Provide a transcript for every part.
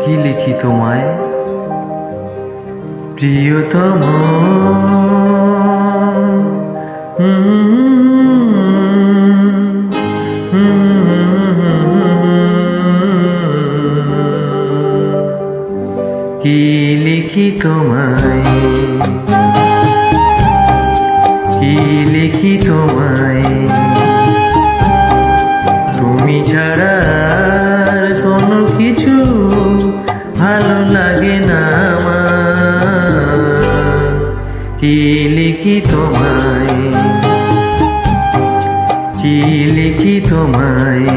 কি লিখি তোমায় প্রিয়তম, কি লিখি তোমায়, কি লিখি তোমায়, তুমি ছাড়া আর কোনো কিছু ভালো লাগে না আমার। কি লিখি তোমায়, কি লিখি তোমায়,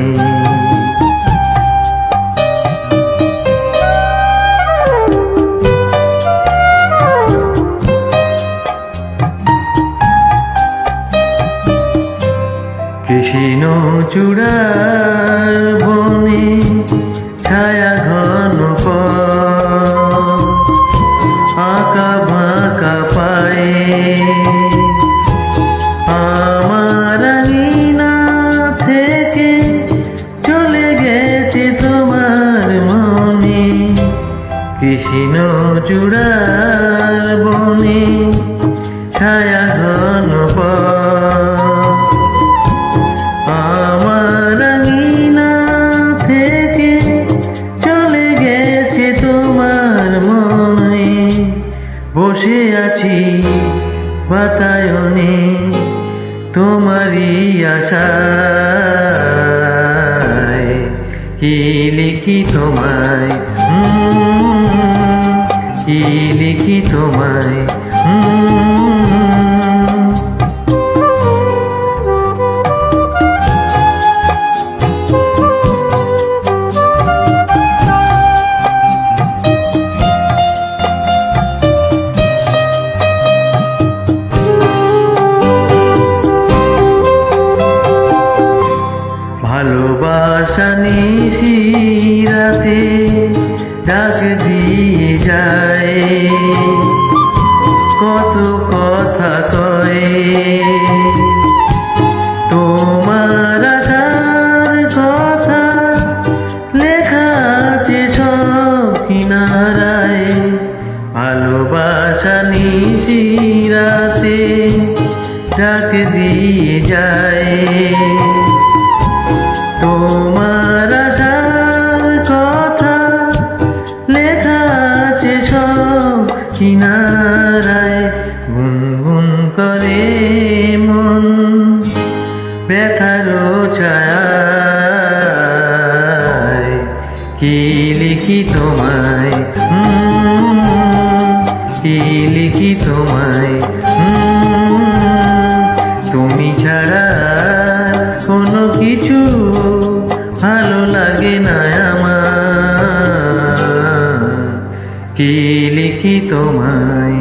কৃষ্ণ চূড়ার বনে ছায়া ঘন আঁকা বাঁকা পায়ে আমার আঙিনা থেকে চলে গেছে তোমার মনে। কৃষ্ণ চূড়ার বনে ছায়া ঘন আমার আঙিনা থেকে চলে গেছে তোমার মনে। বসে আছি বাতায়নে তোমারই আশায়, কি লিখি তোমায়, কি লিখি তোমায়, ভালোবাসা নিশি রাতে ডাক দিয়ে যায়, কত কথা কয় তোমার আশার কথা লেখা আছে সব কিনারায়। ভালোবাসা নিশি রাতে ডাক দিয়ে যায়, তোমার আশার কথা লেখা আছে সব কিনারায়। গুনগুন করে মন ব্যথার ছায়ায়, কি লিখি তোমায়, কি লিখি তোমায়, তুমি ছাড়া কোনো কিছু ভালো লাগে না আমার। কি লিখি তোমায়।